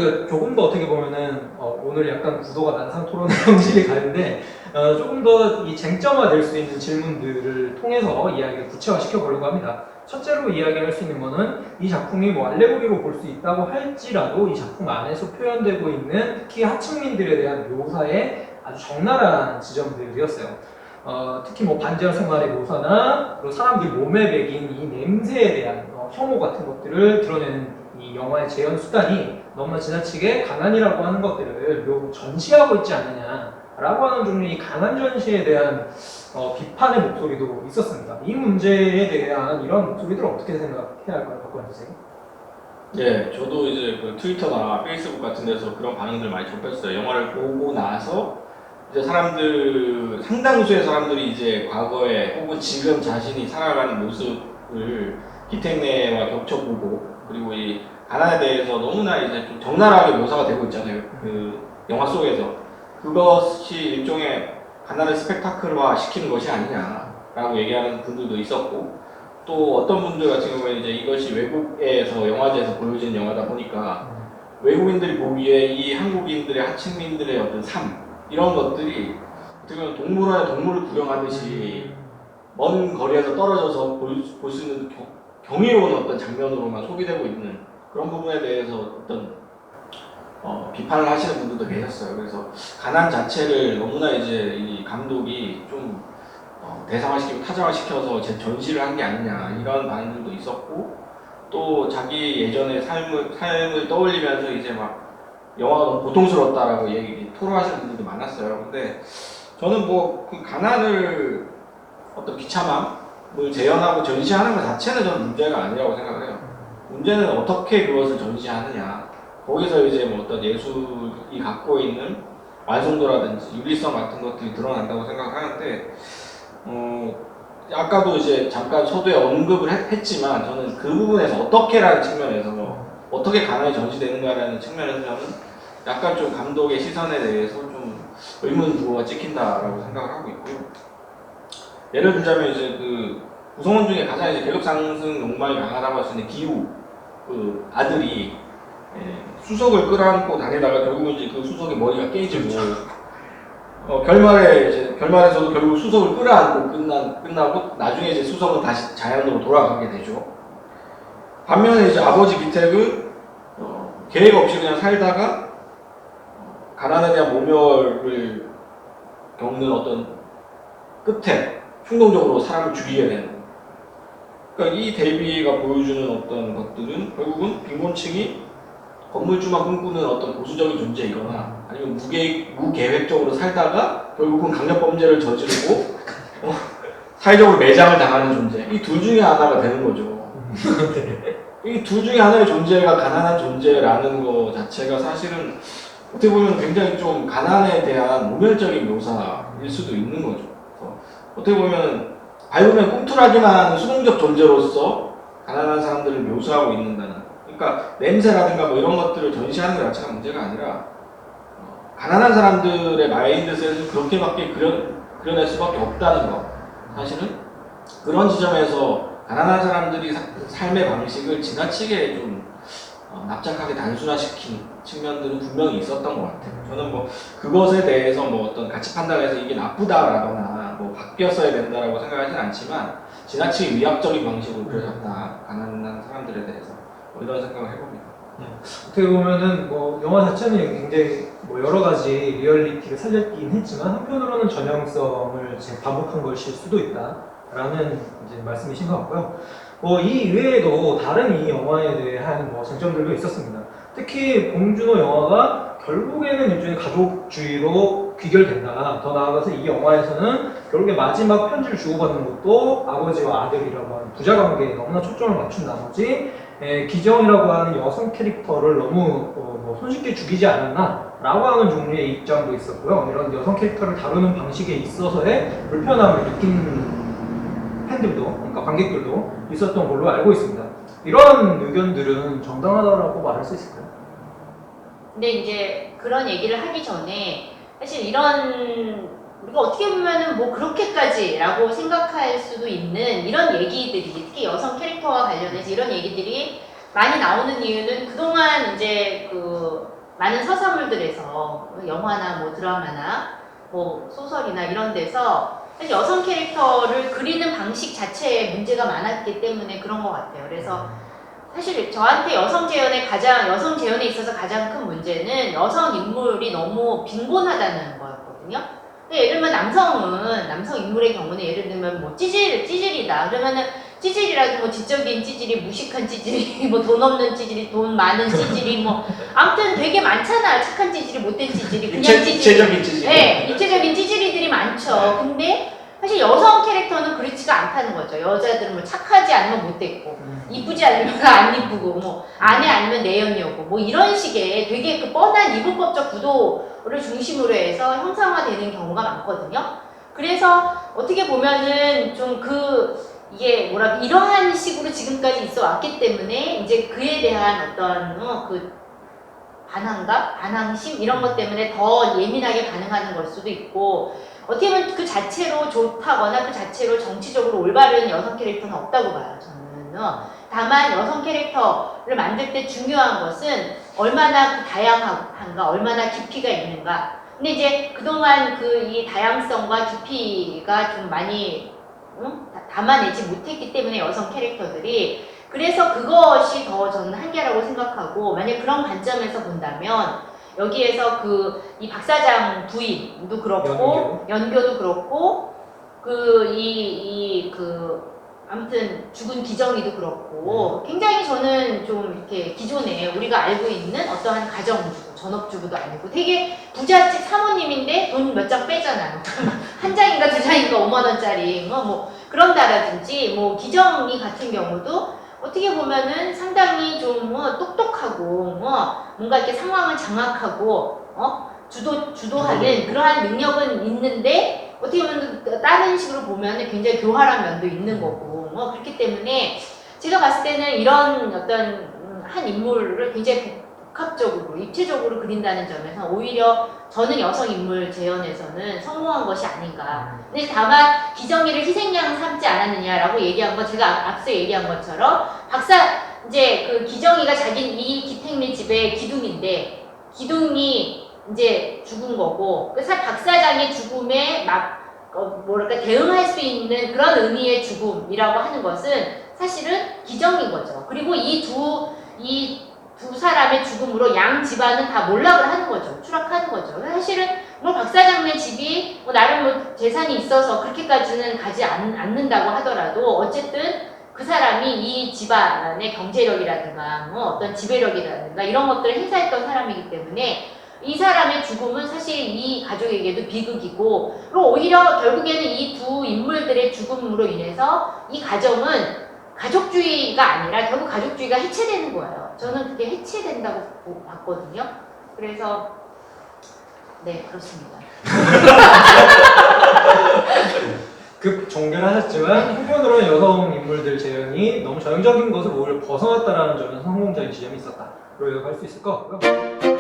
그 조금 더 어떻게 보면은 오늘 약간 구도가 난상 토론 형식이 가는데 조금 더 이 쟁점화될 수 있는 질문들을 통해서 이야기를 구체화시켜 보려고 합니다. 첫째로 이야기할 수 있는 거는 이 작품이 뭐 알레고리로 볼 수 있다고 할지라도 이 작품 안에서 표현되고 있는 특히 하층민들에 대한 묘사에 아주 적나라한 지점들이었어요. 특히 뭐 반지하 생활의 묘사나 그리고 사람들 몸에 배긴 이 냄새에 대한 혐오 같은 것들을 드러내는 이 영화의 재현 수단이 너무나 지나치게 가난이라고 하는 것들을 전시하고 있지 않느냐라고 하는 종류의 가난 전시에 대한 비판의 목소리도 있었습니다. 이 문제에 대한 이런 목소리들을 어떻게 생각해야 할까요? 박건희 선생님? 네, 저도 이제 그 트위터나 페이스북 같은 데서 그런 반응들 많이 접했어요. 영화를 보고 나서 이제 상당수의 사람들이 이제 과거에 혹은 지금 자신이 살아가는 모습을 기택내와 겹쳐보고, 그리고 이 가난에 대해서 너무나 이제 좀 적나라하게 묘사가 되고 있잖아요. 그 영화 속에서. 그것이 일종의 가난을 스펙타클화 시키는 것이 아니냐라고 얘기하는 분들도 있었고, 또 어떤 분들 같은 경우에 이제 이것이 외국에서 영화제에서 보여진 영화다 보니까 외국인들이 보기에 이 한국인들의 하층민들의 어떤 삶, 이런 것들이 어떻게 보면 동물원에 동물을 구경하듯이 먼 거리에서 떨어져서 볼 수 있는 경이로운 어떤 장면으로만 소비되고 있는 그런 부분에 대해서 어떤 비판을 하시는 분들도 계셨어요. 그래서 가난 자체를 너무나 이제 이 감독이 좀 대상화시키고 타자화시켜서 전시를 한 게 아니냐, 이런 반응들도 있었고, 또 자기 예전의 삶을 떠올리면서 이제 막 영화가 너무 고통스럽다라고 토로하시는 분들도 많았어요. 근데 저는 뭐 그 가난을 어떤 비참함을 재현하고 전시하는 것 자체는 저는 문제가 아니라고 생각을 해요. 문제는 어떻게 그것을 전시하느냐. 거기서 이제 뭐 어떤 예술이 갖고 있는 완성도라든지 윤리성 같은 것들이 드러난다고 생각하는데, 아까도 이제 잠깐 서두에 언급을 했지만 저는 그 부분에서 어떻게라는 측면에서 어떻게 가난이 전시되는가라는 측면에서 저는 약간 좀 감독의 시선에 대해서 좀 의문부호가 찍힌다라고 생각을 하고 있고요. 예를 들자면 이제 그 구성원 중에 가장 이제 계급 상승 욕망이 강하다고 할 수 있는 기우 그 아들이 수석을 끌어안고 다니다가 결국 이제 그 수석의 머리가 깨지고 결말에서도 결국 수석을 끌어안고 끝나고 나중에 이제 수석은 다시 자연으로 돌아가게 되죠. 반면에 이제 아버지 기택은 계획 없이 그냥 살다가 가난에 대한 모멸을 겪는 어떤 끝에 충동적으로 사람을 죽이게 되는. 그러니까 이 대비가 보여주는 어떤 것들은 결국은 빈곤층이 건물주만 꿈꾸는 어떤 보수적인 존재이거나 아니면 무계획적으로 살다가 결국은 강력범죄를 저지르고 사회적으로 매장을 당하는 존재, 이 둘 중에 하나가 되는 거죠. 이 둘 중에 하나의 존재가 가난한 존재라는 거 자체가 사실은 어떻게 보면 굉장히 좀 가난에 대한 모멸적인 묘사일 수도 있는 거죠. 어떻게 보면 밟으면 꿈틀하기만 하는 수동적 존재로서 가난한 사람들을 묘사하고 있는다는, 그러니까 냄새라든가 뭐 이런 것들을 전시하는 것 자체가 문제가 아니라 가난한 사람들의 마인드셋을 그렇게밖에 그려낼 수밖에 없다는 거. 사실은 그런 지점에서 가난한 사람들이 삶의 방식을 지나치게 좀 납작하게 단순화시킨 측면들은 분명히 있었던 것 같아요. 저는 뭐 그것에 대해서 뭐 어떤 가치 판단에서 이게 나쁘다라거나 뭐 바뀌었어야 된다라고 생각하지는 않지만 지나치게 위압적인 방식으로 그려졌다, 가난한 사람들에 대해서 뭐 이런 생각을 해봅니다. 어떻게 보면은 뭐 영화 자체는 굉장히 뭐 여러 가지 리얼리티를 살렸긴 했지만 한편으로는 전형성을 반복한 것일 수도 있다라는 이제 말씀이신 것 같고요. 이 이외에도 다른 이 영화에 대한 쟁점들도 있었습니다. 특히 봉준호 영화가 결국에는 일종의 가족주의로 귀결된다. 더 나아가서 이 영화에서는 결국에 마지막 편지를 주고받는 것도 아버지와 아들이라고 하는 부자관계에 너무나 초점을 맞춘 나머지 기정이라고 하는 여성 캐릭터를 너무 손쉽게 죽이지 않았나 라고 하는 종류의 입장도 있었고요. 이런 여성 캐릭터를 다루는 방식에 있어서의 불편함을 느낀 팬들도, 그러니까 관객들도 있었던 걸로 알고 있습니다. 이런 의견들은 정당하다고 말할 수 있을까요? 근데 이제 그런 얘기를 하기 전에 사실 우리가 어떻게 보면은 뭐 그렇게까지라고 생각할 수도 있는 이런 얘기들이, 특히 여성 캐릭터와 관련해서 이런 얘기들이 많이 나오는 이유는 그동안 이제 많은 서사물들에서 영화나 뭐 드라마나 뭐 소설이나 이런 데서 사실 여성 캐릭터를 그리는 방식 자체에 문제가 많았기 때문에 그런 것 같아요. 그래서 사실 저한테 여성 재현에 있어서 가장 큰 문제는 여성 인물이 너무 빈곤하다는 거였거든요. 근데 예를 들면 남성 인물의 경우는 예를 들면 뭐 찌질이다. 그러면은 찌질이라도 뭐 지적인 찌질이, 무식한 찌질이, 뭐 돈 없는 찌질이, 돈 많은 찌질이, 뭐 아무튼 되게 많잖아요. 착한 찌질이, 못된 찌질이, 그냥 찌질이. 입체적인 찌질. 네, 입체적인 찌질이들이 많죠. 근데 사실 여성 캐릭터는 그렇지가 않다는 거죠. 여자들은 뭐 착하지 않으면 못됐고, 이쁘지 않으면 안 이쁘고, 뭐 아내 아니면 내연녀고, 뭐 이런 식의 되게 그 뻔한 이분법적 구도를 중심으로 해서 형상화되는 경우가 많거든요. 그래서 어떻게 보면은 좀 이게 이러한 식으로 지금까지 있어 왔기 때문에 이제 그에 대한 어떤 그 반항심 이런 것 때문에 더 예민하게 반응하는 걸 수도 있고, 어떻게 보면 그 자체로 좋다거나 그 자체로 정치적으로 올바른 여성 캐릭터는 없다고 봐요, 저는. 다만 여성 캐릭터를 만들 때 중요한 것은 얼마나 다양한가, 얼마나 깊이가 있는가. 근데 이제 그동안 이 다양성과 깊이가 좀 많이 담아내지 못했기 때문에 여성 캐릭터들이, 그래서 그것이 더 저는 한계라고 생각하고, 만약 그런 관점에서 본다면 여기에서 이 박사장 부인도 그렇고 연교도 그렇고 아무튼 죽은 기정이도 그렇고 굉장히 저는 좀 이렇게 기존에 우리가 알고 있는 어떠한 가정주부, 전업주부도 아니고 되게 부잣집 사모님인데 돈 몇 장 빼잖아요. 한 장인가 두 장인가 5만 원짜리 뭐 그런다라든지, 뭐 기정이 같은 경우도 어떻게 보면은 상당히 좀 똑똑하고 뭔가 이렇게 상황을 장악하고 주도하는 그러한 능력은 있는데, 어떻게 보면 다른 식으로 보면은 굉장히 교활한 면도 있는 거고, 그렇기 때문에 제가 봤을 때는 이런 어떤 한 인물을 굉장히 복합적으로 입체적으로 그린다는 점에서 오히려 저는 여성 인물 재현에서는 성공한 것이 아닌가. 근데 다만 기정이를 희생양 삼지 않았느냐라고 얘기한 건, 제가 앞서 얘기한 것처럼 이제 기정이가 이 기택리 집의 기둥인데, 기둥이 이제 죽은 거고, 박 사장의 죽음에 대응할 수 있는 그런 의미의 죽음이라고 하는 것은 사실은 기정인 거죠. 그리고 이 두 사람의 죽음으로 양 집안은 다 몰락을 하는 거죠. 추락하는 거죠. 사실은 박 사장의 집이 나름 재산이 있어서 그렇게까지는 가지 않는다고 하더라도, 어쨌든 그 사람이 이 집안의 경제력이라든가 어떤 지배력이라든가 이런 것들을 행사했던 사람이기 때문에 이 사람의 죽음은 사실 이 가족에게도 비극이고, 그리고 오히려 결국에는 이 두 인물들의 죽음으로 인해서 이 가정은 가족주의가 아니라 결국 가족주의가 해체되는 거예요. 저는 그게 해체된다고 봤거든요. 그래서 네, 그렇습니다. 급 종결하셨지만 한편으로는 여성 인물들 재현이 너무 전형적인 것을 오히려 벗어났다라는 점은 성공적인 지점이 있었다. 그리고 할 수 있을 것 같고요.